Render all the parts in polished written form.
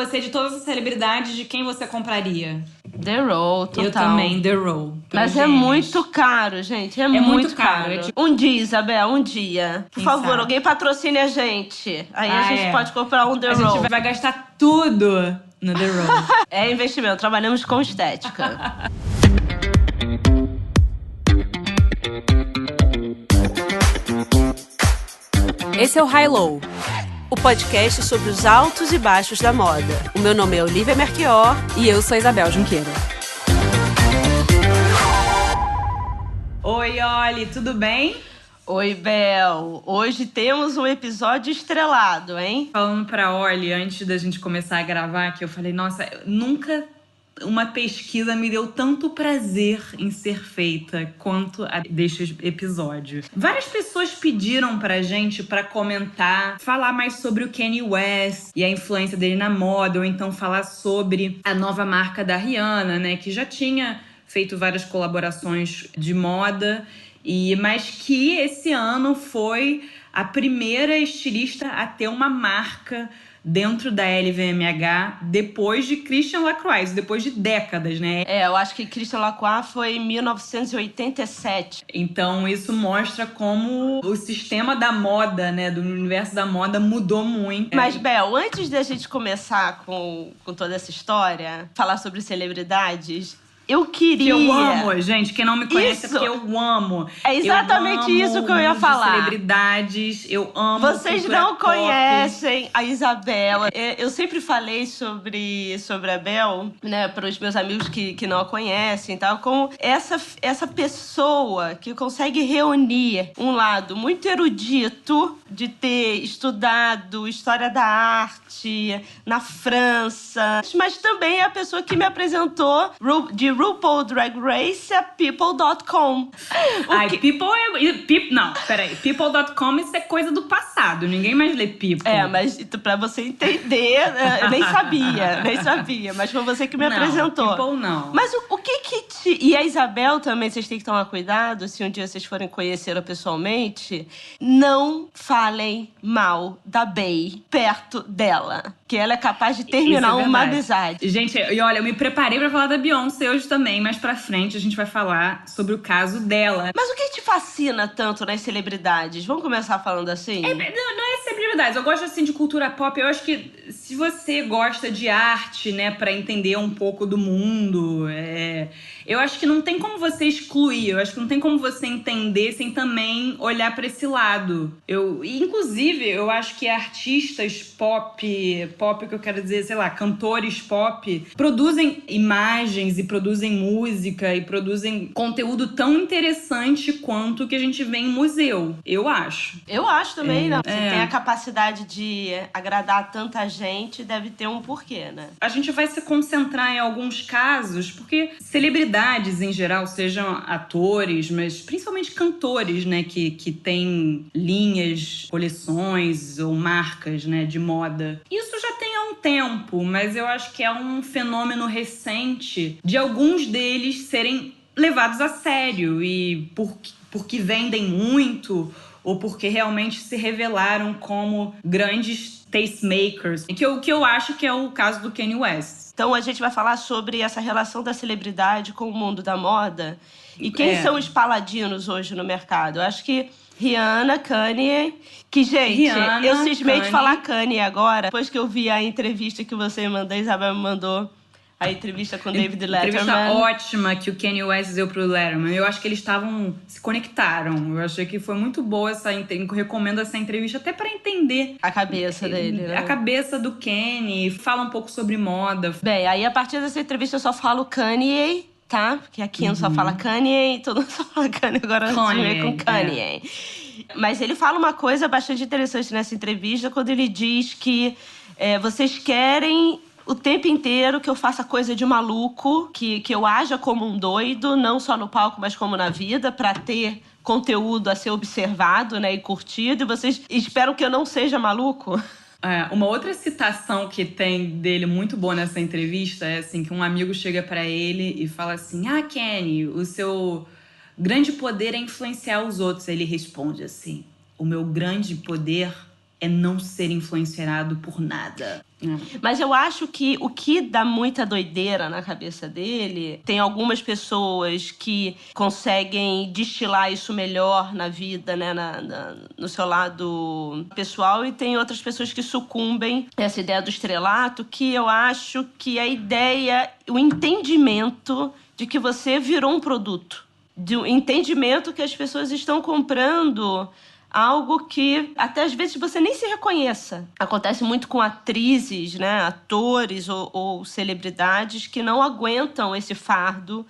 você, de todas as celebridades, de quem você compraria? The Row, total. Eu também, The Row. Mas é muito caro, gente. É muito caro. É tipo... Um dia, Isabel, um dia. Por favor, sabe? Alguém patrocine a gente. Aí a gente pode comprar um The Row. A gente vai gastar tudo no The Row. É investimento, trabalhamos com estética. Esse é o High Low, o podcast sobre os altos e baixos da moda. O meu nome é Olivia Merchior e eu sou Isabel Junqueira. Oi, Oli, tudo bem? Oi, Bel. Hoje temos um episódio estrelado, hein? Falando pra Oli, antes da gente começar a gravar, que eu falei, nossa, nunca uma pesquisa me deu tanto prazer em ser feita quanto a deste episódio. Várias pessoas pediram pra gente pra comentar, falar mais sobre o Kanye West e a influência dele na moda, ou então falar sobre a nova marca da Rihanna, né, que já tinha feito várias colaborações de moda, mas que esse ano foi a primeira estilista a ter uma marca dentro da LVMH, depois de Christian Lacroix, depois de décadas, né? Eu acho que Christian Lacroix foi em 1987. Então, isso mostra como o sistema da moda, né, do universo da moda mudou muito. Mas, Bel, antes da gente começar com toda essa história, falar sobre celebridades, eu queria... Que eu amo, gente. Quem não me conhece é porque eu amo. É exatamente isso que eu ia falar. Celebridades, eu amo. Vocês não conhecem a Isabela. Eu sempre falei sobre a Bel, né, para os meus amigos que não a conhecem, tal, como essa pessoa que consegue reunir um lado muito erudito de ter estudado história da arte na França, mas também é a pessoa que me apresentou de RuPaul Drag Race a People.com. Não, peraí. People.com, isso é coisa do passado. Ninguém mais lê People. Mas pra você entender, eu nem sabia. Mas foi você que me apresentou. People não. Mas o que te... E a Isabel também, vocês têm que tomar cuidado, se um dia vocês forem conhecê-la pessoalmente, não falem mal da Bey perto dela. Que ela é capaz de terminar uma amizade. Gente, e olha, eu me preparei pra falar da Beyoncé hoje também, mas pra frente a gente vai falar sobre o caso dela. Mas o que te fascina tanto nas celebridades? Vamos começar falando assim? Não é celebridades, eu gosto assim de cultura pop. Eu acho que se você gosta de arte, né, pra entender um pouco do mundo, eu acho que não tem como você excluir, eu acho que não tem como você entender sem também olhar pra esse lado. Inclusive, eu acho que artistas pop que eu quero dizer, sei lá, cantores pop, produzem imagens e produzem música e produzem conteúdo tão interessante quanto o que a gente vê em museu, eu acho. Eu acho também, né? Você tem a capacidade de agradar tanta gente, deve ter um porquê, né? A gente vai se concentrar em alguns casos, porque celebridades em geral, sejam atores, mas principalmente cantores, né, que têm linhas, coleções ou marcas, né, de moda. Isso já tem há um tempo, mas eu acho que é um fenômeno recente de alguns deles serem levados a sério e porque vendem muito ou porque realmente se revelaram como grandes tastemakers, que eu acho que é o caso do Kanye West. Então a gente vai falar sobre essa relação da celebridade com o mundo da moda e quem são os paladinos hoje no mercado. Eu acho que Rihanna, Kanye, que, gente, eu cismei de falar Kanye agora, depois que eu vi a entrevista que você me mandou, a Isabel me mandou a entrevista com David Letterman. Entrevista ótima que o Kanye West deu pro Letterman. Eu acho que eles se conectaram. Eu achei que foi muito boa eu recomendo essa entrevista até pra entender a cabeça dele, né? A cabeça do Kanye. Fala um pouco sobre moda. Bem, aí a partir dessa entrevista eu só falo Kanye, tá? Porque aqui não só fala Kanye, todo mundo só fala Kanye, agora a gente vem com Kanye. Mas ele fala uma coisa bastante interessante nessa entrevista, quando ele diz que vocês querem o tempo inteiro que eu faça coisa de maluco, que eu haja como um doido, não só no palco, mas como na vida, pra ter conteúdo a ser observado, né, e curtido. E vocês esperam que eu não seja maluco? Uma outra citação que tem dele muito boa nessa entrevista é assim, que um amigo chega pra ele e fala assim: Kenny, o seu grande poder é influenciar os outros. Aí ele responde assim: o meu grande poder é não ser influenciado por nada. Mas eu acho que o que dá muita doideira na cabeça dele, tem algumas pessoas que conseguem destilar isso melhor na vida, né, no seu lado pessoal, e tem outras pessoas que sucumbem a essa ideia do estrelato, que eu acho que a ideia, o entendimento de que você virou um produto, do entendimento que as pessoas estão comprando algo que até às vezes você nem se reconheça. Acontece muito com atrizes, né, atores ou celebridades que não aguentam esse fardo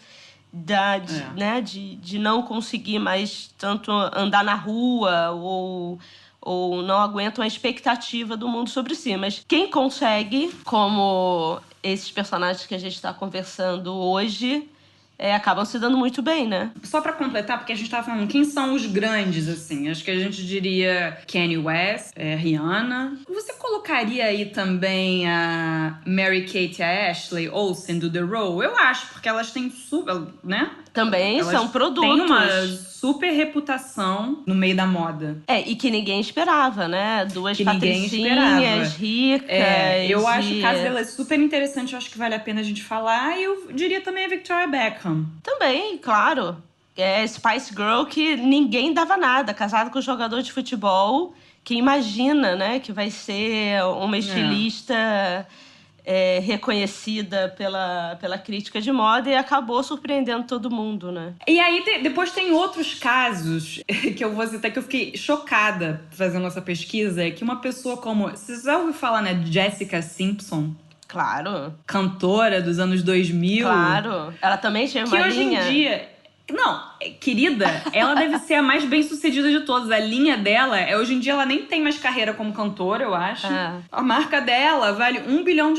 né, de não conseguir mais tanto andar na rua ou não aguentam a expectativa do mundo sobre si. Mas quem consegue, como esses personagens que a gente está conversando hoje, acabam se dando muito bem, né? Só pra completar, porque a gente tava falando quem são os grandes, assim. Acho que a gente diria Kanye West, Rihanna. Você colocaria aí também a Mary-Kate e a Ashley Olsen do The Row? Eu acho, porque elas têm super, né? Também elas são produtos. Têm uma super reputação no meio da moda. E que ninguém esperava, né? Duas que patricinhas ricas. Eu acho o caso dela super interessante. Eu acho que vale a pena a gente falar. E eu diria também a Victoria Beckham. Também, claro. Spice Girl que ninguém dava nada. Casada com um jogador de futebol que imagina, né? Que vai ser uma estilista... reconhecida pela crítica de moda e acabou surpreendendo todo mundo, né? E aí, depois tem outros casos que eu vou citar que eu fiquei chocada fazendo essa pesquisa, que uma pessoa como... Você já ouviu falar, né? Jessica Simpson? Claro. Cantora dos anos 2000. Claro. Ela também tinha uma linha... Que hoje em dia... Não, querida, ela deve ser a mais bem-sucedida de todas. A linha dela, hoje em dia, ela nem tem mais carreira como cantora, eu acho. A marca dela vale $1 bilhão.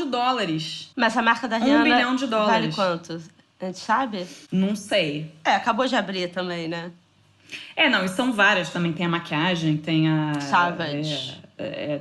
Mas a marca da Rihanna $1 bilhão. Vale quanto? A gente sabe? Não sei. Acabou de abrir também, né? Não, e são várias também. Tem a maquiagem, tem a... Savage.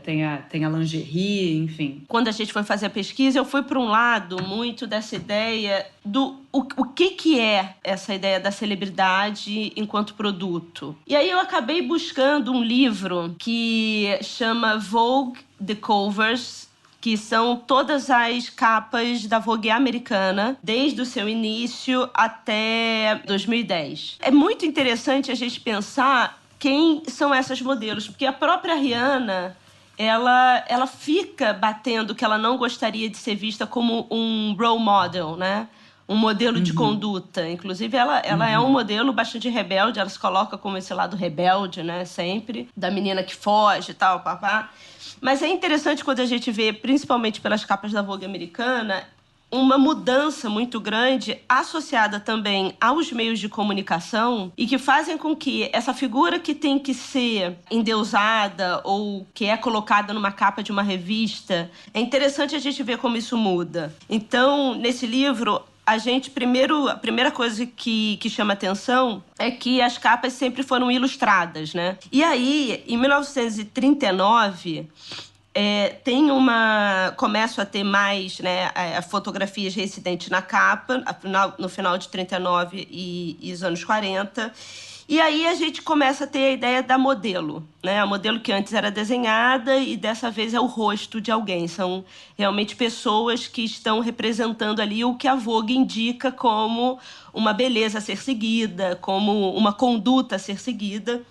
Tem a lingerie, enfim. Quando a gente foi fazer a pesquisa, eu fui para um lado muito dessa ideia do o que é essa ideia da celebridade enquanto produto. E aí eu acabei buscando um livro que chama Vogue The Covers, que são todas as capas da Vogue americana, desde o seu início até 2010. É muito interessante a gente pensar quem são essas modelos, porque a própria Rihanna, ela fica batendo que ela não gostaria de ser vista como um role model, né? Um modelo de conduta. Inclusive, ela é um modelo bastante rebelde, ela se coloca como esse lado rebelde, né? Sempre, da menina que foge e tal, papá. Mas é interessante quando a gente vê, principalmente pelas capas da Vogue americana, uma mudança muito grande associada também aos meios de comunicação e que fazem com que essa figura que tem que ser endeusada ou que é colocada numa capa de uma revista, é interessante a gente ver como isso muda. Então, nesse livro, a primeira coisa que chama atenção é que as capas sempre foram ilustradas, né? E aí, em 1939... começo a ter mais, né, fotografias reincidentes na capa, no final de 39 e os anos 40. E aí a gente começa a ter a ideia da modelo, né? A modelo que antes era desenhada e dessa vez é o rosto de alguém. São realmente pessoas que estão representando ali o que a Vogue indica como uma beleza a ser seguida, como uma conduta a ser seguida.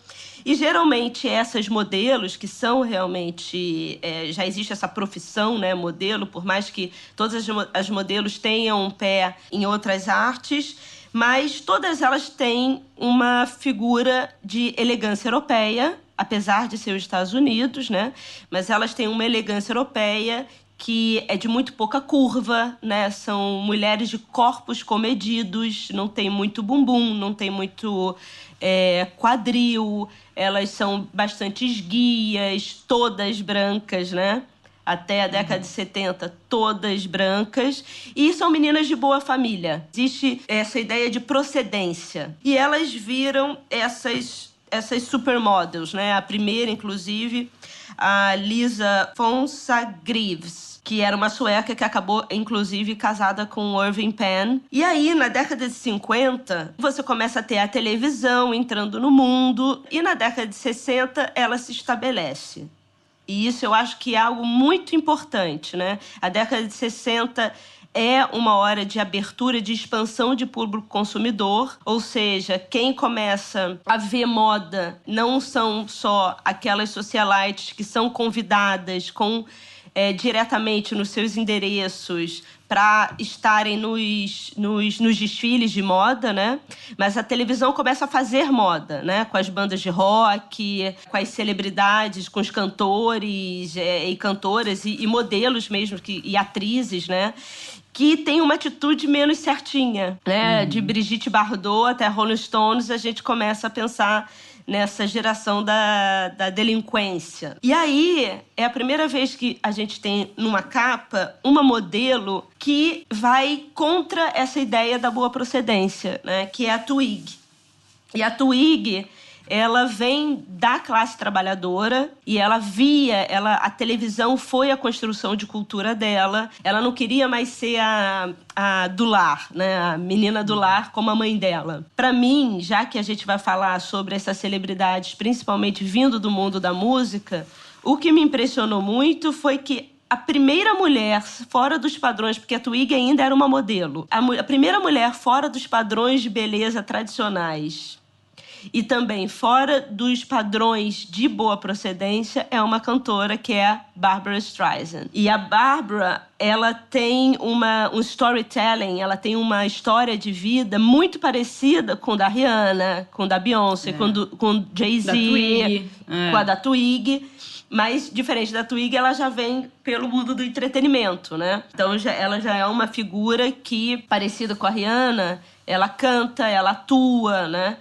E, geralmente, essas modelos, que são realmente... já existe essa profissão, né, modelo, por mais que todas as modelos tenham um pé em outras artes, mas todas elas têm uma figura de elegância europeia, apesar de ser os Estados Unidos, né? Mas elas têm uma elegância europeia que é de muito pouca curva, né? São mulheres de corpos comedidos, não tem muito bumbum, não tem muito quadril, elas são bastante esguias, todas brancas, né? Até a década de 70, todas brancas. E são meninas de boa família. Existe essa ideia de procedência. E elas viram essas supermodels, né? A primeira, inclusive, a Lisa Fonsa-Greaves, que era uma sueca que acabou, inclusive, casada com o Irving Penn. E aí, na década de 50, você começa a ter a televisão entrando no mundo. E na década de 60, ela se estabelece. E isso eu acho que é algo muito importante, né? A década de 60 é uma hora de abertura, de expansão de público consumidor, ou seja, quem começa a ver moda não são só aquelas socialites que são convidadas diretamente nos seus endereços para estarem nos desfiles de moda, né? Mas a televisão começa a fazer moda, né? Com as bandas de rock, com as celebridades, com os cantores e cantoras e modelos mesmo, e atrizes, né? Que tem uma atitude menos certinha, né? De Brigitte Bardot até Rolling Stones, a gente começa a pensar nessa geração da delinquência. E aí, é a primeira vez que a gente tem numa capa uma modelo que vai contra essa ideia da boa procedência, né? Que é a Twig. E a Twig, ela vem da classe trabalhadora e a televisão foi a construção de cultura dela. Ela não queria mais ser a do lar, né? A menina do lar como a mãe dela. Para mim, já que a gente vai falar sobre essas celebridades, principalmente vindo do mundo da música, o que me impressionou muito foi que a primeira mulher fora dos padrões, porque a Twig ainda era uma modelo, a primeira mulher fora dos padrões de beleza tradicionais e também fora dos padrões de boa procedência é uma cantora que é a Barbra Streisand. E a Barbra, ela tem um storytelling, ela tem uma história de vida muito parecida com a da Rihanna, com a da Beyoncé, com Jay-Z, com a da Twig. Mas, diferente da Twig, ela já vem pelo mundo do entretenimento, né? Então, ela já é uma figura que, parecida com a Rihanna, ela canta, ela atua, né?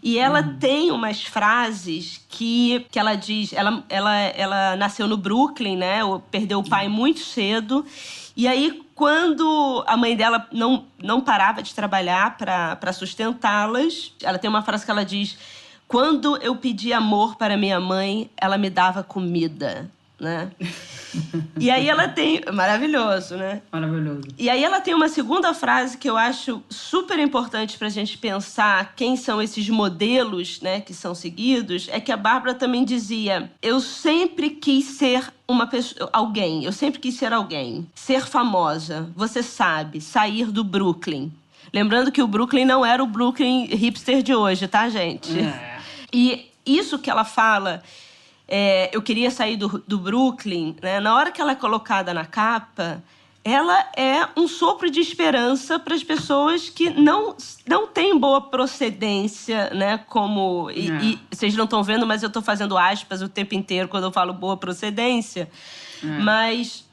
E ela tem umas frases que ela diz... Ela nasceu no Brooklyn, né? Perdeu o pai muito cedo. E aí, quando a mãe dela não parava de trabalhar para sustentá-las, ela tem uma frase que ela diz: quando eu pedi amor para minha mãe, ela me dava comida, né? E aí ela tem... Maravilhoso, né? Maravilhoso. E aí ela tem uma segunda frase que eu acho super importante pra gente pensar quem são esses modelos, né, que são seguidos, é que a Bárbara também dizia: eu sempre quis ser uma pessoa, alguém, eu sempre quis ser alguém, ser famosa, você sabe, sair do Brooklyn. Lembrando que o Brooklyn não era o Brooklyn hipster de hoje, tá, gente? E isso que ela fala... eu queria sair do Brooklyn, né? Na hora que ela é colocada na capa, ela é um sopro de esperança para as pessoas que não têm boa procedência, né? Como... E vocês não estão vendo, mas eu estou fazendo aspas o tempo inteiro quando eu falo boa procedência. Mas...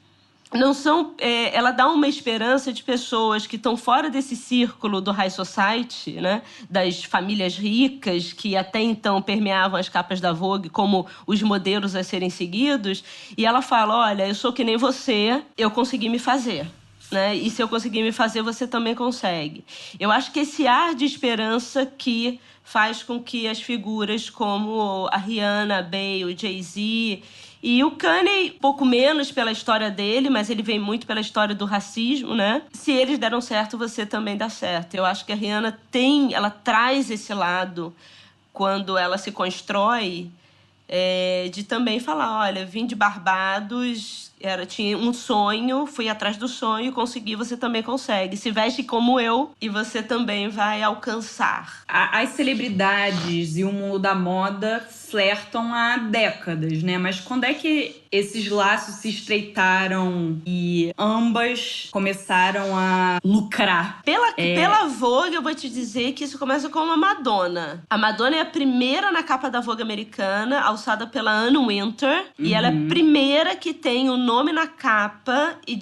não são, ela dá uma esperança de pessoas que estão fora desse círculo do high society, né? Das famílias ricas que até então permeavam as capas da Vogue como os modelos a serem seguidos. E ela fala: olha, eu sou que nem você, eu consegui me fazer, né? E se eu conseguir me fazer, você também consegue. Eu acho que esse ar de esperança que faz com que as figuras como a Rihanna, a Bey, o Jay-Z... E o Kanye, pouco menos pela história dele, mas ele vem muito pela história do racismo, né? Se eles deram certo, você também dá certo. Eu acho que a Rihanna ela traz esse lado, quando ela se constrói, de também falar: olha, vim de Barbados, tinha um sonho, fui atrás do sonho, consegui, você também consegue. Se veste como eu e você também vai alcançar. As celebridades e o mundo da moda flertam há décadas, né? Mas quando é que esses laços se estreitaram e ambas começaram a lucrar? Pela Vogue, eu vou te dizer que isso começa com a Madonna. A Madonna é a primeira na capa da Vogue americana, alçada pela Anne Wintour. E ela é a primeira que tem o nome na capa e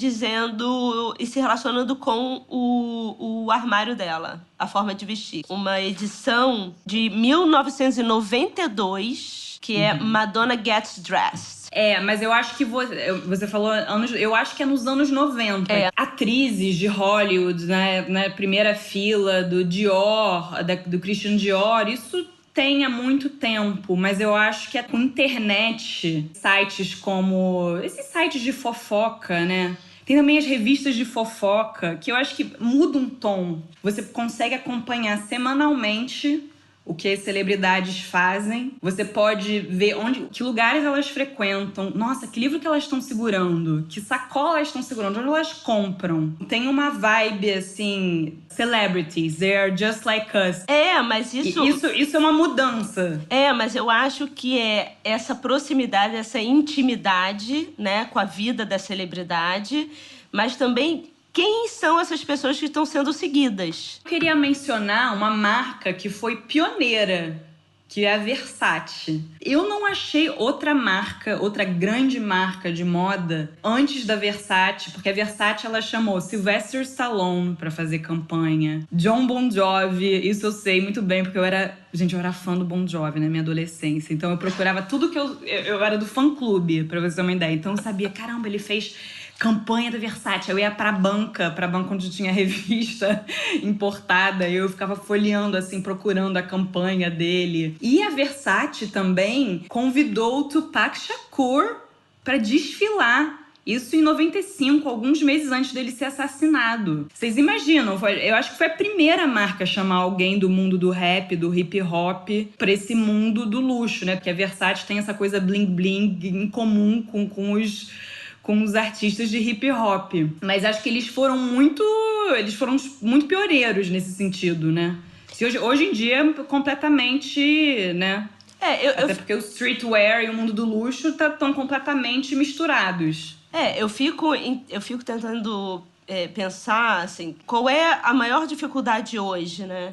se relacionando com o armário dela, a forma de vestir. Uma edição de 1992, que é Madonna Gets Dressed. Mas eu acho que você falou anos... Eu acho que é nos anos 90. Atrizes de Hollywood, né, na primeira fila, do Dior, do Christian Dior, isso tem há muito tempo, mas eu acho que é com internet, sites como... esses sites de fofoca, né? Tem também as revistas de fofoca, que eu acho que muda um tom. Você consegue acompanhar semanalmente o que as celebridades fazem. Você pode ver que lugares elas frequentam. Nossa, que livro que elas estão segurando? Que sacola elas estão segurando? Onde elas compram? Tem uma vibe, assim... Celebrities, they are just like us. Mas isso é uma mudança. Mas eu acho que é essa proximidade, essa intimidade, né, com a vida da celebridade, mas também quem são essas pessoas que estão sendo seguidas. Eu queria mencionar uma marca que foi pioneira, que é a Versace. Eu não achei outra grande marca de moda antes da Versace, porque a Versace ela chamou Sylvester Stallone pra fazer campanha, Jon Bon Jovi, isso eu sei muito bem, porque eu era fã do Bon Jovi na minha adolescência, então eu procurava tudo que eu era do fã-clube, pra você ter uma ideia, então eu sabia, caramba, ele fez campanha da Versace. Eu ia pra banca onde tinha revista importada. E eu ficava folheando, assim, procurando a campanha dele. E a Versace também convidou o Tupac Shakur pra desfilar. Isso em 95, alguns meses antes dele ser assassinado. Vocês imaginam? Eu acho que foi a primeira marca a chamar alguém do mundo do rap, do hip hop, pra esse mundo do luxo, né? Porque a Versace tem essa coisa bling-bling em comum com os artistas de hip hop. Mas acho que eles foram muito pioneiros nesse sentido, né? Hoje em dia, completamente, né? Até porque o streetwear e o mundo do luxo estão completamente misturados. Eu fico tentando pensar, assim, qual é a maior dificuldade hoje, né?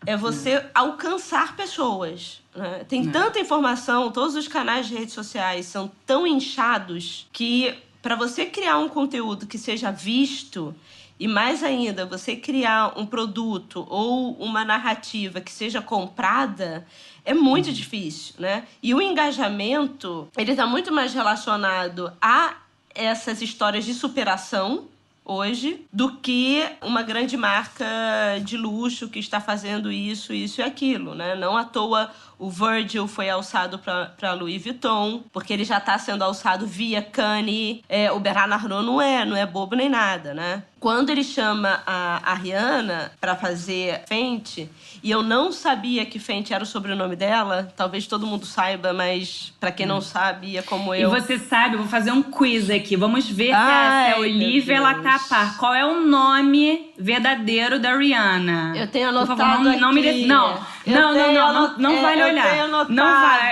É você alcançar pessoas, né? Tem tanta informação, todos os canais de redes sociais são tão inchados que para você criar um conteúdo que seja visto e, mais ainda, você criar um produto ou uma narrativa que seja comprada, é muito difícil, né? E o engajamento, ele está muito mais relacionado a essas histórias de superação hoje do que uma grande marca de luxo que está fazendo isso e aquilo, né? Não à toa o Virgil foi alçado para Louis Vuitton, porque ele já está sendo alçado via Kanye. O Bernard Arnault não é bobo nem nada, né? Quando ele chama a Rihanna para fazer Fenty, e eu não sabia que Fenty era o sobrenome dela, talvez todo mundo saiba, mas para quem não sabe, é como eu. E você sabe, eu vou fazer um quiz aqui. Vamos ver se a Olivia ela tá a par. Qual é o nome verdadeiro da Rihanna? Eu tenho anotado. Por favor, não me não vale olhar.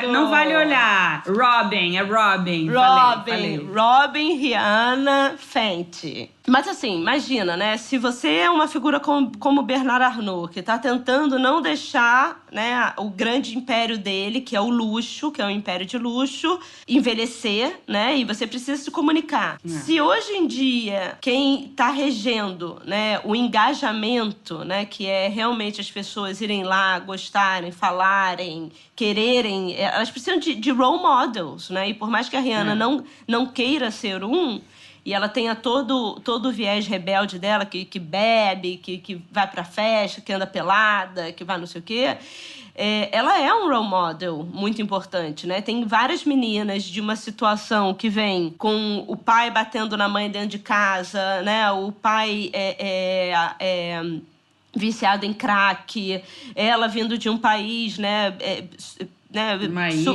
Não vale olhar. Robin. Robin, Rihanna, Fenty. Mas assim, imagina, né? Se você é uma figura como Bernard Arnault, que tá tentando não deixar, né, o grande império dele, que é o luxo, que é um império de luxo, envelhecer, né? E você precisa se comunicar. Se hoje em dia quem tá regendo, né, o engajamento, né, que é realmente as pessoas irem lá, gostarem, falarem, quererem, elas precisam de role models, né? E por mais que a Rihanna não queira ser e ela tenha todo o viés rebelde dela, que bebe, que vai pra festa, que anda pelada, que vai não sei o quê, ela é um role model muito importante, né? Tem várias meninas de uma situação que vem com o pai batendo na mãe dentro de casa, né? O pai viciado em crack, ela vindo de um país, né?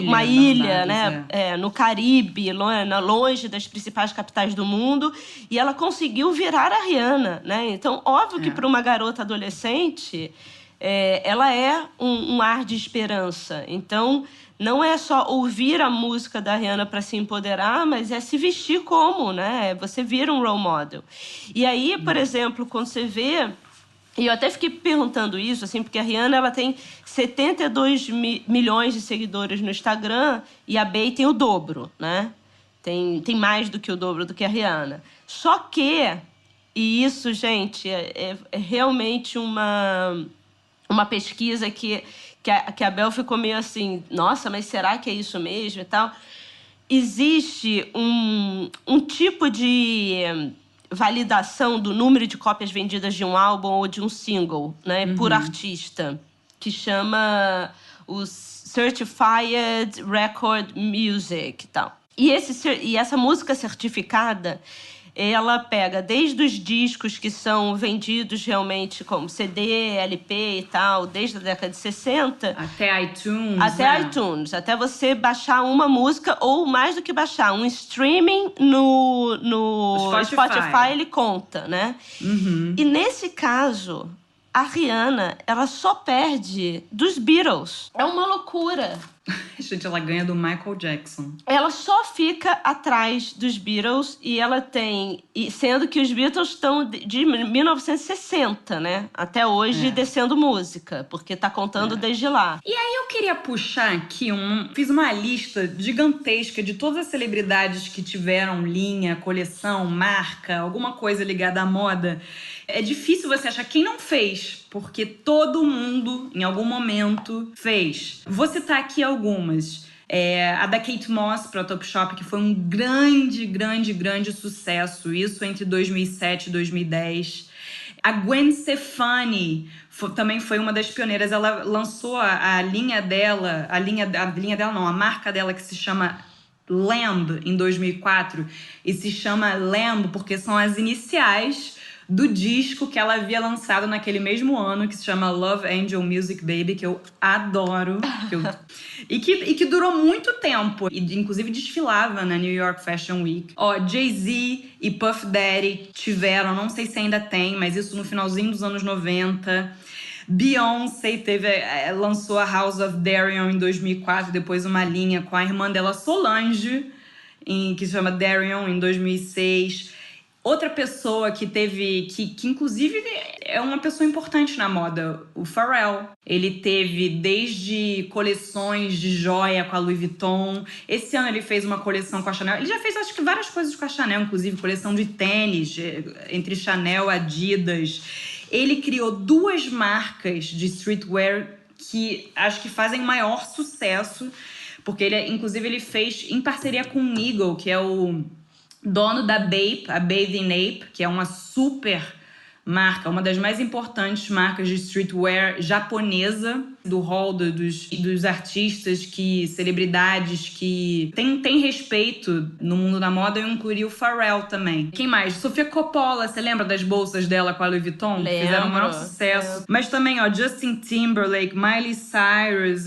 Uma ilha, né? No Caribe, longe das principais capitais do mundo, e ela conseguiu virar a Rihanna, né? Então, óbvio que para uma garota adolescente, ela é um ar de esperança. Então, não é só ouvir a música da Rihanna para se empoderar, mas é se vestir como, né? Você vira um role model. E aí, por exemplo, quando você vê... E eu até fiquei perguntando isso, assim, porque a Rihanna ela tem 72 milhões de seguidores no Instagram e a Bey tem o dobro, né? Tem mais do que o dobro do que a Rihanna. Só que, e isso, gente, é realmente uma pesquisa que a Bel ficou meio assim, nossa, mas será que é isso mesmo e tal? Existe um tipo de validação do número de cópias vendidas de um álbum ou de um single, né, por artista, que chama o Certified Record Music e tal. E essa música certificada, ela pega desde os discos que são vendidos realmente como CD, LP e tal, desde a década de 60... Até iTunes. Até iTunes. Até você baixar uma música, ou mais do que baixar, um streaming no Spotify, ele conta, né? Uhum. E nesse caso, a Rihanna, ela só perde dos Beatles. É uma loucura. Gente, ela ganha do Michael Jackson. Ela só fica atrás dos Beatles e ela tem... Sendo que os Beatles estão de 1960, né? Até hoje, descendo música, porque tá contando desde lá. E aí eu queria puxar aqui, fiz uma lista gigantesca de todas as celebridades que tiveram linha, coleção, marca, alguma coisa ligada à moda. É difícil você achar quem não fez, porque todo mundo, em algum momento, fez. Vou citar aqui algumas. A da Kate Moss para o Topshop, que foi um grande sucesso. Isso entre 2007 e 2010. A Gwen Stefani também foi uma das pioneiras. Ela lançou a linha dela, a marca dela, que se chama Lamb, em 2004. E se chama Lamb porque são as iniciais do disco que ela havia lançado naquele mesmo ano, que se chama Love Angel Music Baby, que eu adoro. E que durou muito tempo. E, inclusive, desfilava na New York Fashion Week. Jay-Z e Puff Daddy tiveram, não sei se ainda tem, mas isso no finalzinho dos anos 90. Beyoncé lançou a House of Darion em 2004, depois uma linha com a irmã dela, Solange, que se chama Darion, em 2006. Outra pessoa que inclusive é uma pessoa importante na moda, o Pharrell. Ele teve desde coleções de joia com a Louis Vuitton. Esse ano ele fez uma coleção com a Chanel. Ele já fez, acho que, várias coisas com a Chanel, inclusive coleção de tênis, entre Chanel e Adidas. Ele criou 2 marcas de streetwear que acho que fazem maior sucesso, porque ele fez em parceria com o Eagle, que é o dono da Bape, a Bathe in Ape, que é uma super marca, uma das mais importantes marcas de streetwear japonesa, do hall dos artistas, celebridades que tem respeito no mundo da moda. Eu incluiria o Pharrell também. Quem mais? Sofia Coppola, você lembra das bolsas dela com a Louis Vuitton? Lembro. Fizeram o maior sucesso. Mas também, Justin Timberlake, Miley Cyrus,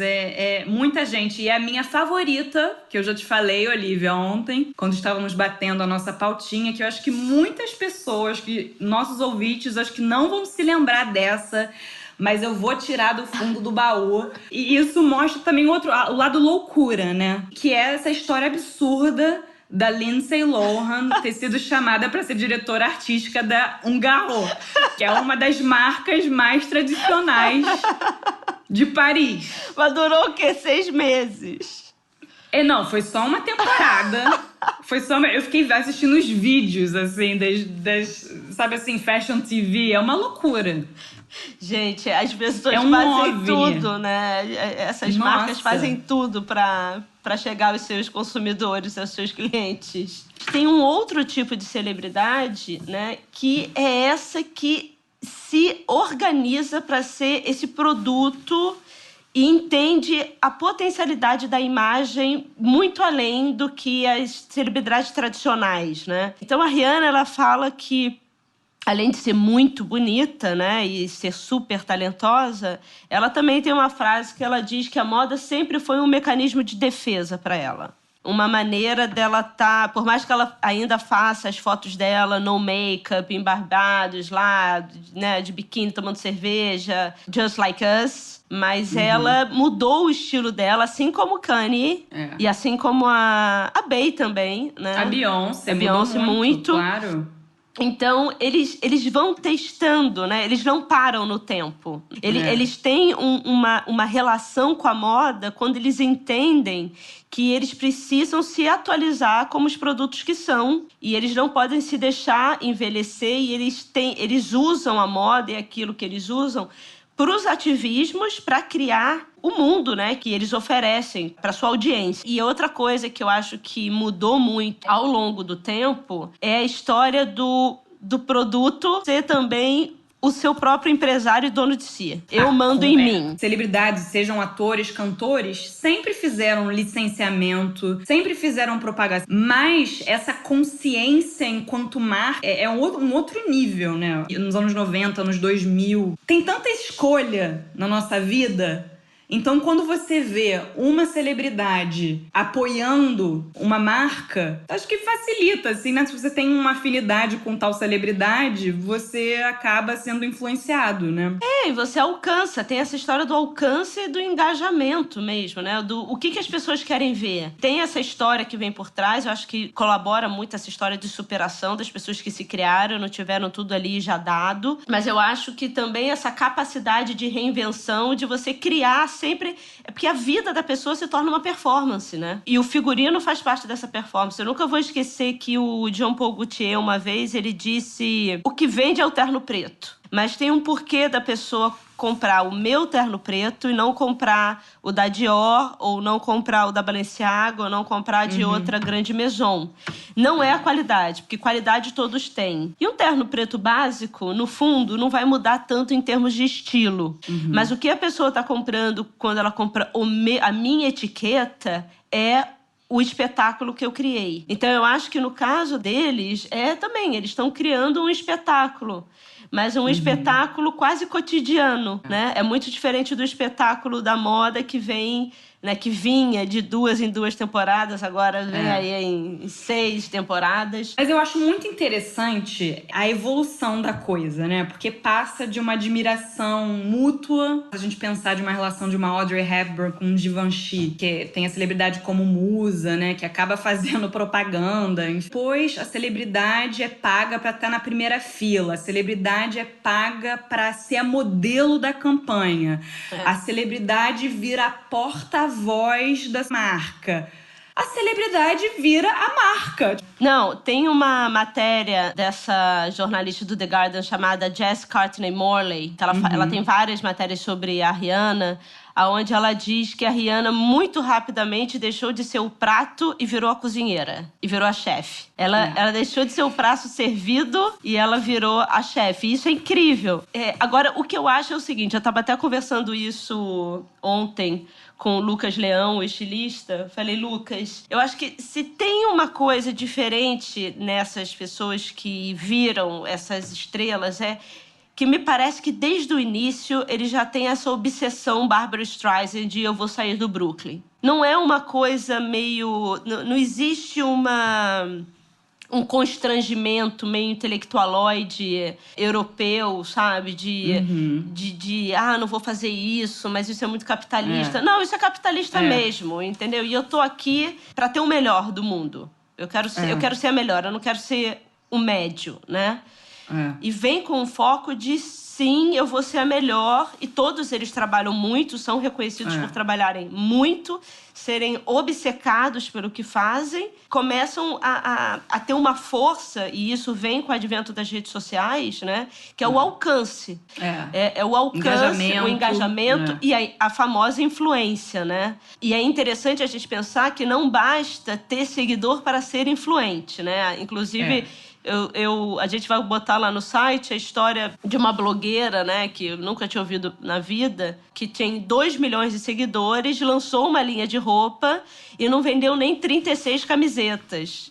muita gente. E a minha favorita, que eu já te falei, Olivia, ontem, quando estávamos batendo a nossa pautinha, que eu acho que muitas pessoas, nossos ouvintes, acho que não vão se lembrar dessa, mas eu vou tirar do fundo do baú. E isso mostra também o lado loucura, né? Que é essa história absurda da Lindsay Lohan ter sido chamada para ser diretora artística da Ungaro, que é uma das marcas mais tradicionais de Paris. Mas durou o quê? 6 meses? Não, foi só uma temporada. Eu fiquei assistindo os vídeos, assim, sabe assim, Fashion TV. É uma loucura. Gente, as pessoas fazem tudo, né? Essas marcas fazem tudo para chegar aos seus consumidores, aos seus clientes. Tem um outro tipo de celebridade, né? Que é essa que se organiza para ser esse produto e entende a potencialidade da imagem muito além do que as celebridades tradicionais, né? Então a Rihanna, ela fala que, além de ser muito bonita, né, e ser super talentosa, ela também tem uma frase que ela diz que a moda sempre foi um mecanismo de defesa para ela. Uma maneira dela por mais que ela ainda faça as fotos dela no make-up, em Barbados, lá, né, de biquíni, tomando cerveja, just like us, mas ela mudou o estilo dela, assim como Kanye, e assim como a Bey também, né? A Beyoncé muito. Claro. Então, eles vão testando, né? Eles não param no tempo. Eles têm uma relação com a moda quando eles entendem que eles precisam se atualizar como os produtos que são. E eles não podem se deixar envelhecer. E eles usam a moda e aquilo que eles usam para os ativismos, para criar o mundo, né, que eles oferecem para sua audiência. E outra coisa que eu acho que mudou muito ao longo do tempo é a história do produto ser também o seu próprio empresário e dono de si. Eu mando em mim. Celebridades, sejam atores, cantores, sempre fizeram licenciamento, sempre fizeram propaganda. Mas essa consciência enquanto marca é um outro nível, né? Nos anos 90, anos 2000. Tem tanta escolha na nossa vida. Então, quando você vê uma celebridade apoiando uma marca, acho que facilita, assim, né? Se você tem uma afinidade com tal celebridade, você acaba sendo influenciado, né? E você alcança. Tem essa história do alcance e do engajamento mesmo, né? O que as pessoas querem ver. Tem essa história que vem por trás, eu acho que colabora muito essa história de superação das pessoas que se criaram, não tiveram tudo ali já dado. Mas eu acho que também essa capacidade de reinvenção, de você criar sempre... É porque a vida da pessoa se torna uma performance, né? E o figurino faz parte dessa performance. Eu nunca vou esquecer que o Jean Paul Gaultier, uma vez, ele disse: o que vende é o terno preto. Mas tem um porquê da pessoa comprar o meu terno preto e não comprar o da Dior, ou não comprar o da Balenciaga, ou não comprar de outra grande maison. Não é a qualidade, porque qualidade todos têm. E um terno preto básico, no fundo, não vai mudar tanto em termos de estilo. Mas o que a pessoa está comprando quando ela compra a minha etiqueta é o espetáculo que eu criei. Então, eu acho que no caso deles, também, eles estão criando um espetáculo. Mas um espetáculo quase cotidiano, né? É muito diferente do espetáculo da moda que vem, né? Que vinha de 2 em 2 temporadas, agora vem aí em 6 temporadas. Mas eu acho muito interessante a evolução da coisa, né? Porque passa de uma admiração mútua, a gente pensar de uma relação de uma Audrey Hepburn com um Givenchy, que tem a celebridade como musa, né? Que acaba fazendo propaganda. Depois, a celebridade é paga pra estar na primeira fila. A celebridade é paga pra ser a modelo da campanha. A celebridade vira a porta-voz da marca. A celebridade vira a marca. Não, tem uma matéria dessa jornalista do The Guardian chamada Jess Courtney Morley. Ela tem várias matérias sobre a Rihanna, onde ela diz que a Rihanna muito rapidamente deixou de ser o prato e virou a cozinheira. E virou a chefe. Ela deixou de ser o prato servido e ela virou a chefe. E isso é incrível. Agora, o que eu acho é o seguinte, eu estava até conversando isso ontem com o Lucas Leão, o estilista. Falei, Lucas, eu acho que se tem uma coisa diferente nessas pessoas que viram essas estrelas, que me parece que desde o início ele já tem essa obsessão Barbra Streisand de eu vou sair do Brooklyn. Não é uma coisa meio... Não existe um constrangimento meio intelectualoide europeu, sabe? Não vou fazer isso, mas isso é muito capitalista. Não, isso é capitalista mesmo, entendeu? E eu tô aqui pra ter o melhor do mundo. Eu quero ser a melhor, eu não quero ser o médio, né? E vem com o foco de sim, eu vou ser a melhor. E todos eles trabalham muito, são reconhecidos por trabalharem muito, serem obcecados pelo que fazem. Começam a ter uma força, e isso vem com o advento das redes sociais, né? Que é o alcance. É o alcance, o engajamento e a famosa influência, né? E é interessante a gente pensar que não basta ter seguidor para ser influente, né? Inclusive... A gente vai botar lá no site a história de uma blogueira, né, que eu nunca tinha ouvido na vida, que tem 2 milhões de seguidores, lançou uma linha de roupa e não vendeu nem 36 camisetas.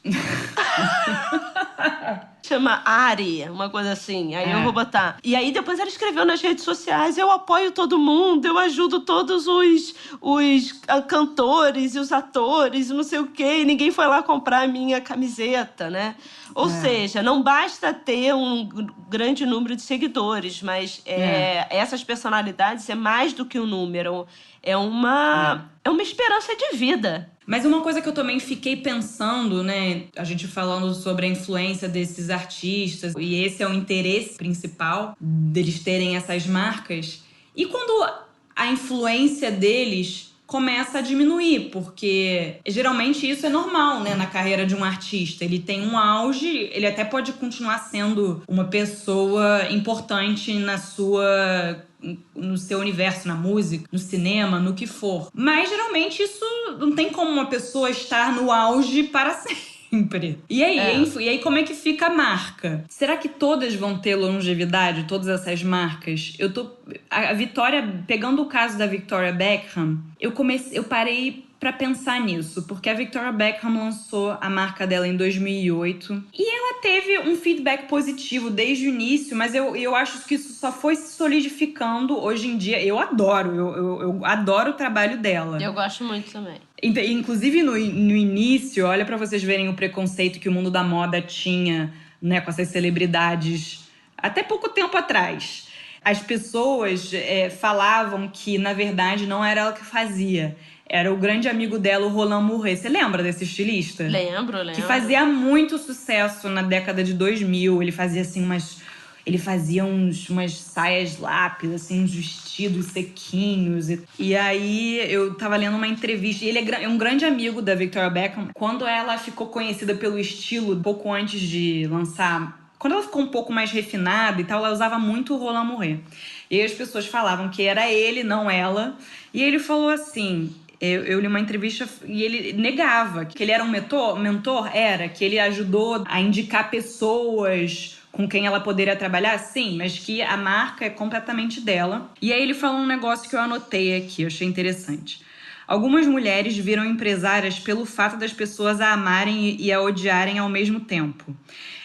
Chama Ari, uma coisa assim. Aí eu vou botar. E aí depois ela escreveu nas redes sociais: eu apoio todo mundo, eu ajudo todos os cantores e os atores, não sei o quê. E ninguém foi lá comprar a minha camiseta, né? Ou seja, não basta ter um grande número de seguidores, mas essas personalidades é mais do que um número. É uma esperança de vida. Mas uma coisa que eu também fiquei pensando, né? A gente falando sobre a influência desses artistas, e esse é o interesse principal deles terem essas marcas. E quando a influência deles começa a diminuir, porque geralmente isso é normal, né, na carreira de um artista. Ele tem um auge, ele até pode continuar sendo uma pessoa importante no seu universo, na música, no cinema, no que for. Mas geralmente isso não tem como uma pessoa estar no auge para sempre. sempre. E aí, como é que fica a marca? Será que todas vão ter longevidade, todas essas marcas? A Victoria, pegando o caso da Victoria Beckham, eu parei pra pensar nisso, porque a Victoria Beckham lançou a marca dela em 2008 e ela teve um feedback positivo desde o início, mas eu acho que isso só foi se solidificando hoje em dia. Eu adoro, eu adoro o trabalho dela. Eu gosto muito também. Inclusive no início, olha pra vocês verem o preconceito que o mundo da moda tinha, né, com essas celebridades até pouco tempo atrás. As pessoas falavam que, na verdade, não era ela que fazia. Era o grande amigo dela, o Roland Mouret. Você lembra desse estilista? Lembro. Que fazia muito sucesso na década de 2000. Ele fazia, assim, umas saias lápis, assim, uns vestidos sequinhos. E aí, eu tava lendo uma entrevista. E ele é um grande amigo da Victoria Beckham. Quando ela ficou conhecida pelo estilo, pouco antes de lançar... Quando ela ficou um pouco mais refinada e tal, ela usava muito o Roland Mouret. E aí as pessoas falavam que era ele, não ela. E ele falou assim... Eu li uma entrevista e ele negava que ele era um mentor, que ele ajudou a indicar pessoas com quem ela poderia trabalhar, sim, mas que a marca é completamente dela. E aí ele falou um negócio que eu anotei aqui, eu achei interessante. Algumas mulheres viram empresárias pelo fato das pessoas a amarem e a odiarem ao mesmo tempo.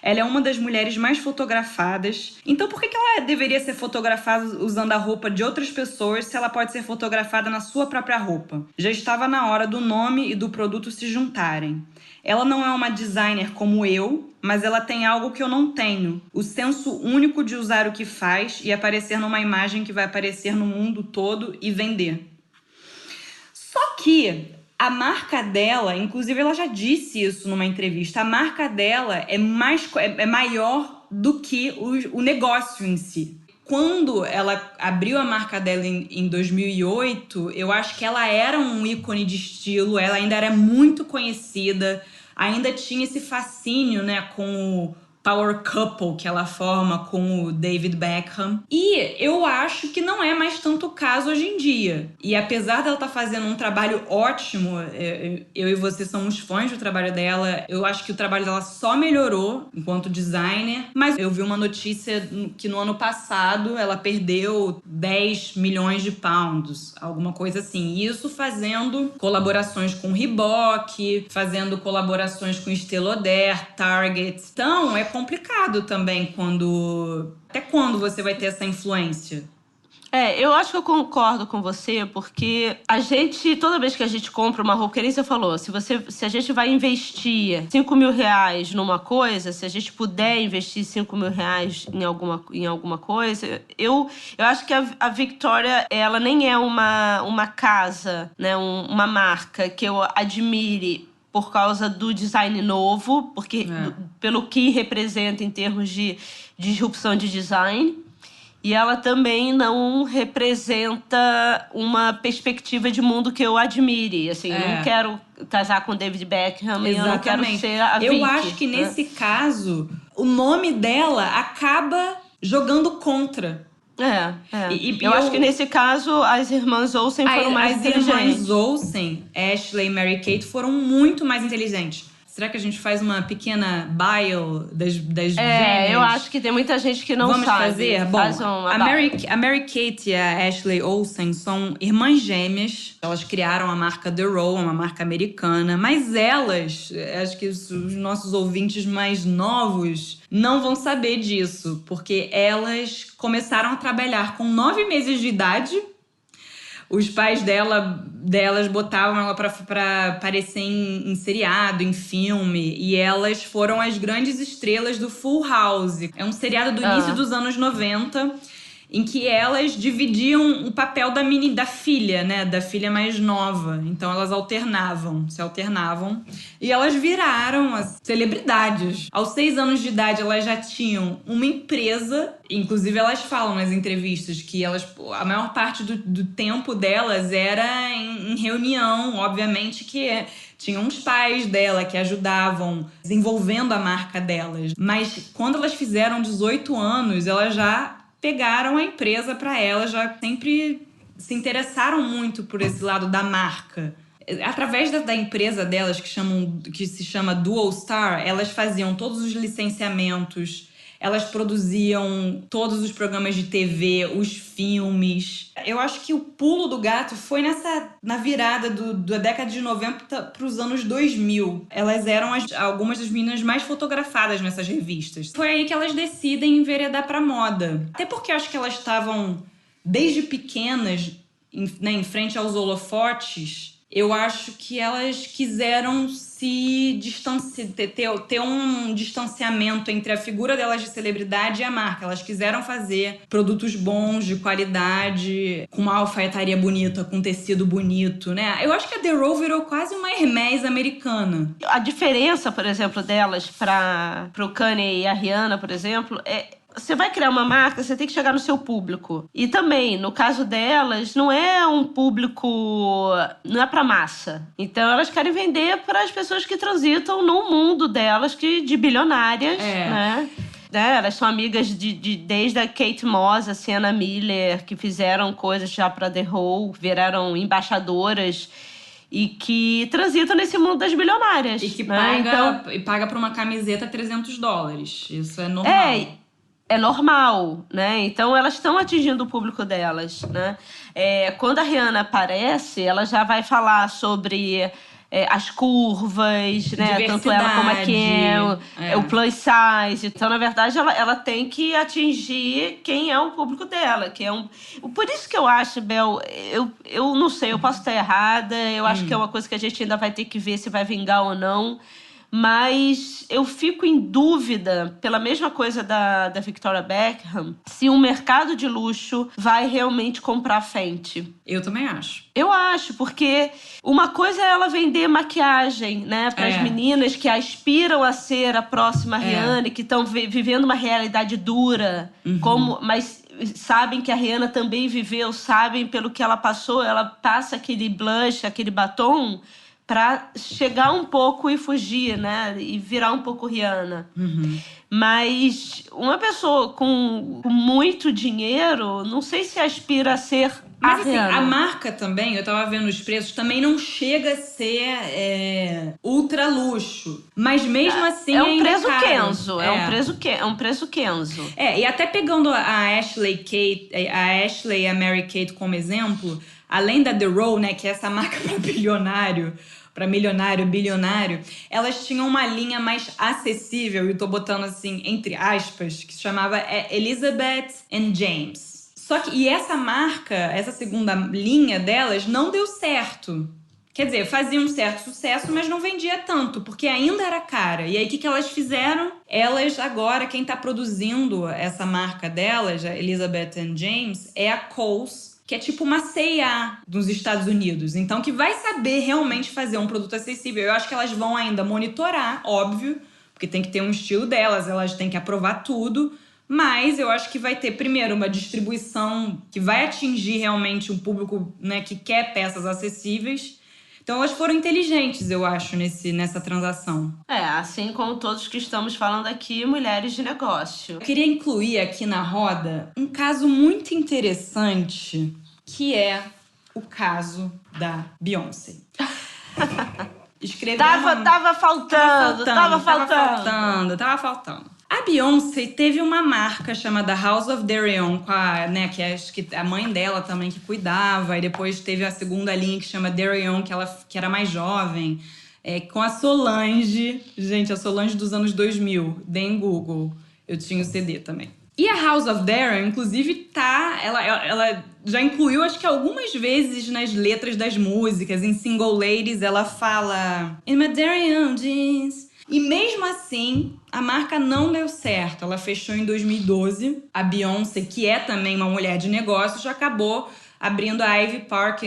Ela é uma das mulheres mais fotografadas. Então por que ela deveria ser fotografada usando a roupa de outras pessoas se ela pode ser fotografada na sua própria roupa? Já estava na hora do nome e do produto se juntarem. Ela não é uma designer como eu, mas ela tem algo que eu não tenho. O senso único de usar o que faz e aparecer numa imagem que vai aparecer no mundo todo e vender. Só que a marca dela, inclusive ela já disse isso numa entrevista, a marca dela é maior do que o negócio em si. Quando ela abriu a marca dela em 2008, eu acho que ela era um ícone de estilo, ela ainda era muito conhecida, ainda tinha esse fascínio, né, com o power couple que ela forma com o David Beckham. E eu acho que não é mais tanto o caso hoje em dia. E apesar dela estar fazendo um trabalho ótimo, eu e você somos fãs do trabalho dela, eu acho que o trabalho dela só melhorou enquanto designer. Mas eu vi uma notícia que no ano passado ela perdeu 10 milhões de pounds, alguma coisa assim. Isso fazendo colaborações com Reebok, fazendo colaborações com Estée Lauder, Target. Então, é complicado também até quando você vai ter essa influência? Eu acho que eu concordo com você, porque toda vez que a gente compra uma roupa, que nem você falou, se a gente vai investir 5 mil reais numa coisa, se a gente puder investir 5 mil reais em alguma coisa, eu acho que a Victoria, ela nem é uma casa, né, uma marca que eu admire por causa do design novo, porque pelo que representa em termos de disrupção de design. E ela também não representa uma perspectiva de mundo que eu admire. Assim, eu não quero casar com David Beckham. E eu não quero ser a Vicky. Eu acho que nesse caso, o nome dela acaba jogando contra. Eu acho que nesse caso as irmãs Olsen foram mais inteligentes. As irmãs Olsen, Ashley e Mary-Kate, foram muito mais inteligentes. Será que a gente faz uma pequena bio das gêmeas? Eu acho que tem muita gente que não sabe. Vamos fazer? Bom, a Mary-Kate e a Ashley Olsen são irmãs gêmeas. Elas criaram a marca The Row, uma marca americana. Mas elas, acho que os nossos ouvintes mais novos não vão saber disso. Porque elas começaram a trabalhar com 9 meses de idade. Os pais delas botavam ela pra aparecer em seriado, em filme. E elas foram as grandes estrelas do Full House. É um seriado do início dos anos 90, em que elas dividiam o papel da filha, né? Da filha mais nova. Então elas se alternavam. E elas viraram as celebridades. Aos 6 anos de idade, elas já tinham uma empresa. Inclusive, elas falam nas entrevistas que a maior parte do tempo delas era em reunião. Obviamente que tinham os pais dela que ajudavam desenvolvendo a marca delas. Mas quando elas fizeram 18 anos, elas já pegaram a empresa para elas, já sempre se interessaram muito por esse lado da marca. através da empresa delas, que se chama Dual Star, elas faziam todos os licenciamentos, elas produziam todos os programas de TV, os filmes. Eu acho que o pulo do gato foi na virada da década de 90 para os anos 2000. Elas eram algumas das meninas mais fotografadas nessas revistas. Foi aí que elas decidem enveredar para moda. Até porque eu acho que elas estavam, desde pequenas, em frente aos holofotes. Eu acho que elas quiseram se distanciar, ter um distanciamento entre a figura delas de celebridade e a marca. Elas quiseram fazer produtos bons, de qualidade, com uma alfaiataria bonita, com tecido bonito, né? Eu acho que a The Row virou quase uma Hermès americana. A diferença, por exemplo, delas pro Kanye e a Rihanna, por exemplo, você vai criar uma marca, você tem que chegar no seu público. E também, no caso delas, não é um público... Não é pra massa. Então, elas querem vender para as pessoas que transitam no mundo delas, de bilionárias, né? Elas são amigas desde a Kate Moss, a Sienna Miller, que fizeram coisas já pra The Row, viraram embaixadoras... E que transitam nesse mundo das bilionárias. E que né? paga por uma camiseta $300. Isso é normal. É normal, né? Então, elas estão atingindo o público delas, né? Quando a Rihanna aparece, ela já vai falar sobre as curvas, né? Tanto ela como a Kim, o plus size. Então, na verdade, ela tem que atingir quem é o público dela. Por isso que eu acho, Bel, eu não sei, eu posso estar errada. Eu acho que é uma coisa que a gente ainda vai ter que ver se vai vingar ou não. Mas eu fico em dúvida, pela mesma coisa da Victoria Beckham, se o mercado de luxo vai realmente comprar Fenty. Eu também acho. Eu acho, porque uma coisa é ela vender maquiagem, né, para as meninas que aspiram a ser a próxima Rihanna, que estão vivendo uma realidade dura, mas sabem que a Rihanna também viveu, sabem pelo que ela passou, ela passa aquele blush, aquele batom... pra chegar um pouco e fugir, né? E virar um pouco Rihanna. Mas uma pessoa com muito dinheiro, não sei se aspira a ser Mas assim, Rihanna. A marca também, eu tava vendo os preços, também não chega a ser ultra luxo. Mas mesmo assim é um ainda preço caro. Kenzo. É um preço Kenzo. E até pegando a Ashley e a Mary Kate como exemplo, além da The Row, né, que é essa marca para milionário, bilionário, elas tinham uma linha mais acessível, e tô botando assim, entre aspas, que se chamava Elizabeth and James. E essa marca, essa segunda linha delas, não deu certo. Quer dizer, fazia um certo sucesso, mas não vendia tanto, porque ainda era cara. E aí, o que elas fizeram? Elas, agora, quem tá produzindo essa marca delas, a Elizabeth and James, é a Kohl's, que é tipo uma C&A dos Estados Unidos. Então, que vai saber realmente fazer um produto acessível. Eu acho que elas vão ainda monitorar, óbvio, porque tem que ter um estilo delas, elas têm que aprovar tudo. Mas eu acho que vai ter, primeiro, uma distribuição que vai atingir realmente um público, né, que quer peças acessíveis. Então, elas foram inteligentes, eu acho, nessa transação. Assim como todos que estamos falando aqui, mulheres de negócio. Eu queria incluir aqui na roda um caso muito interessante, que é o caso da Beyoncé. Tava faltando. Tava faltando. A Beyoncé teve uma marca chamada House of Deréon, que a mãe dela também que cuidava, e depois teve a segunda linha que chama Deréon, que era mais jovem, com a Solange. Gente, a Solange dos anos 2000, deem Google. Eu tinha o CD também. E a House of Deréon, inclusive, ela já incluiu, acho que algumas vezes nas letras das músicas. Em Single Ladies, ela fala In my Deréon jeans. E mesmo assim, a marca não deu certo. Ela fechou em 2012. A Beyoncé, que é também uma mulher de negócios, acabou abrindo a Ivy Park,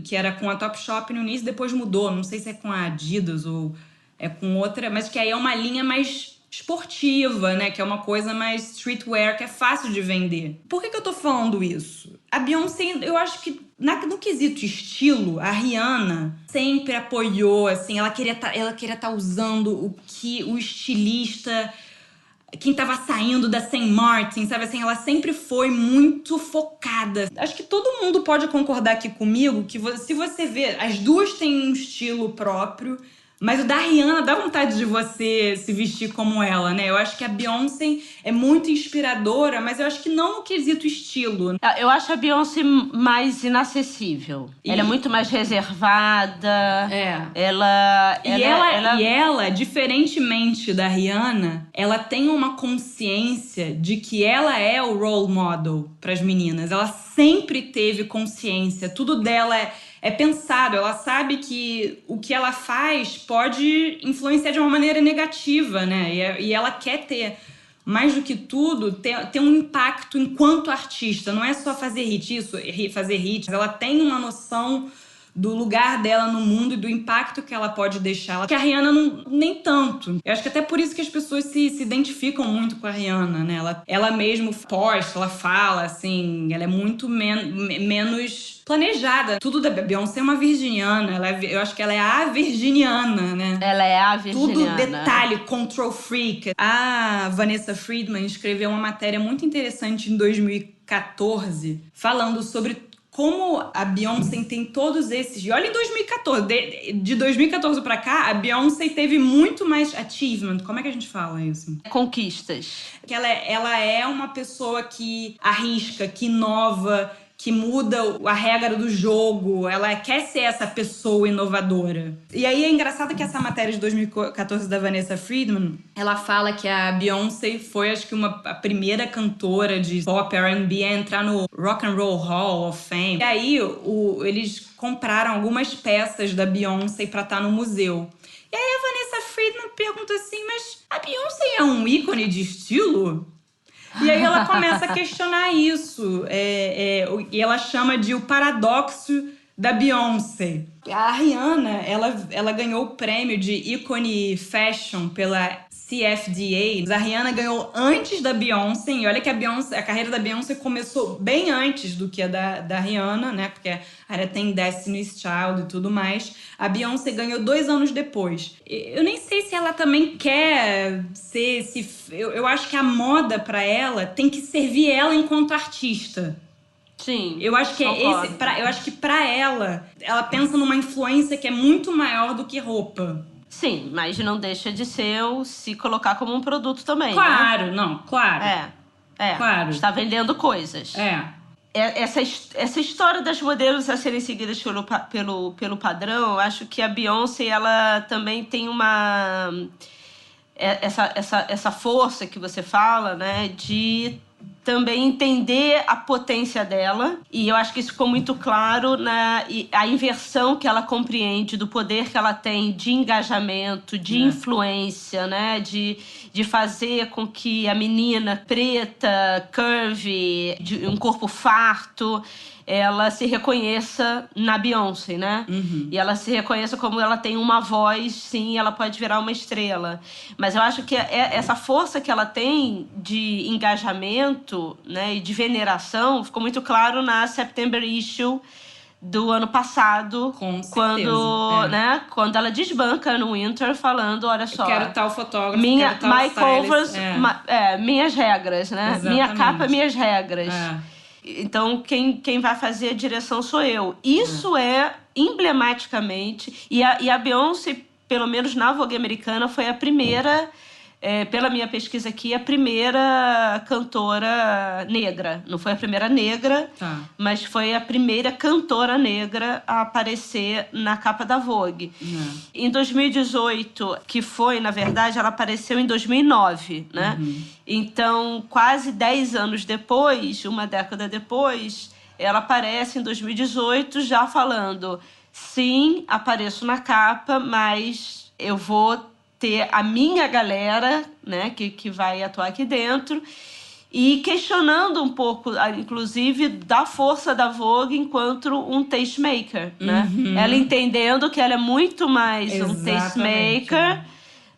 que era com a Topshop no início, depois mudou. Não sei se é com a Adidas ou é com outra, mas que aí é uma linha mais esportiva, né? Que é uma coisa mais streetwear, que é fácil de vender. Por que eu tô falando isso? A Beyoncé, eu acho que no quesito estilo, a Rihanna sempre apoiou, assim, ela queria tá usando o que o estilista quem tava saindo da St. Martin, sabe assim? Ela sempre foi muito focada. Acho que todo mundo pode concordar aqui comigo que se você vê, as duas têm um estilo próprio, mas o da Rihanna dá vontade de você se vestir como ela, né? Eu acho que a Beyoncé é muito inspiradora, mas eu acho que não no quesito estilo. Eu acho a Beyoncé mais inacessível. Ela é muito mais reservada. Ela, diferentemente da Rihanna, ela tem uma consciência de que ela é o role model para as meninas. Ela sempre teve consciência. Tudo dela é pensado, ela sabe que o que ela faz pode influenciar de uma maneira negativa, né? E ela quer ter, mais do que tudo, ter um impacto enquanto artista. Não é só fazer fazer hits. Ela tem uma noção do lugar dela no mundo e do impacto que ela pode deixar. Que a Rihanna nem tanto. Eu acho que até por isso que as pessoas se identificam muito com a Rihanna, né? Ela mesmo posta, ela fala, assim, ela é muito menos planejada. Tudo da Beyoncé é uma virginiana. Eu acho que ela é a virginiana, né? Ela é a virginiana. Tudo detalhe, control freak. A Vanessa Friedman escreveu uma matéria muito interessante em 2014, falando sobre como a Beyoncé tem todos esses... E olha em 2014. De 2014 pra cá, a Beyoncé teve muito mais achievement. Como é que a gente fala isso? Conquistas. Que ela é uma pessoa que arrisca, que inova, que muda a regra do jogo. Ela quer ser essa pessoa inovadora. E aí é engraçado que essa matéria de 2014 da Vanessa Friedman, ela fala que a Beyoncé foi, acho que, a primeira cantora de pop R&B a entrar no Rock and Roll Hall of Fame. E aí eles compraram algumas peças da Beyoncé pra estar no museu. E aí a Vanessa Friedman pergunta assim, mas a Beyoncé é um ícone de estilo? E aí ela começa a questionar isso. E ela chama de o paradoxo da Beyoncé. A Rihanna, ela ganhou o prêmio de ícone fashion pela CFDA. A Rihanna ganhou antes da Beyoncé. E olha que a carreira da Beyoncé começou bem antes do que a da Rihanna, né? Porque a Rihanna tem Destiny's Child e tudo mais. A Beyoncé ganhou 2 anos depois. Eu nem sei se ela também quer ser... Eu acho que a moda pra ela tem que servir ela enquanto artista. Sim, eu acho que eu acho que pra ela pensa numa influência que é muito maior do que roupa. Sim, mas não deixa de se colocar como um produto também, claro, né? Não, claro. Claro. Está vendendo coisas. Essa história das modelos a serem seguidas pelo padrão, eu acho que a Beyoncé, ela também tem essa força que você fala, né? De também entender a potência dela. E eu acho que isso ficou muito claro a inversão que ela compreende do poder que ela tem de engajamento, de influência, né? De fazer com que a menina preta, curvy, de um corpo farto, ela se reconheça na Beyoncé, né? Uhum. E ela se reconheça como ela tem uma voz, sim, ela pode virar uma estrela. Mas eu acho que essa força que ela tem de engajamento, né, e de veneração ficou muito claro na September Issue do ano passado, com certeza, quando ela desbanca no Winter falando, olha só, eu quero tal fotógrafo, quero tal my covers, minhas regras, né? Exatamente. Minha capa, minhas regras. Então, quem vai fazer a direção sou eu. Isso é emblematicamente... E a Beyoncé, pelo menos na Vogue americana, foi a primeira... pela minha pesquisa aqui, a primeira cantora negra. Não foi a primeira negra, mas foi a primeira cantora negra a aparecer na capa da Vogue. Em 2018, que foi, na verdade, ela apareceu em 2009, né? Então, quase 10 anos depois, uma década depois, ela aparece em 2018 já falando: sim, apareço na capa, mas eu vou ter a minha galera, né, que vai atuar aqui dentro, e questionando um pouco, inclusive, da força da Vogue enquanto um tastemaker, né? Ela entendendo que ela é muito mais um tastemaker,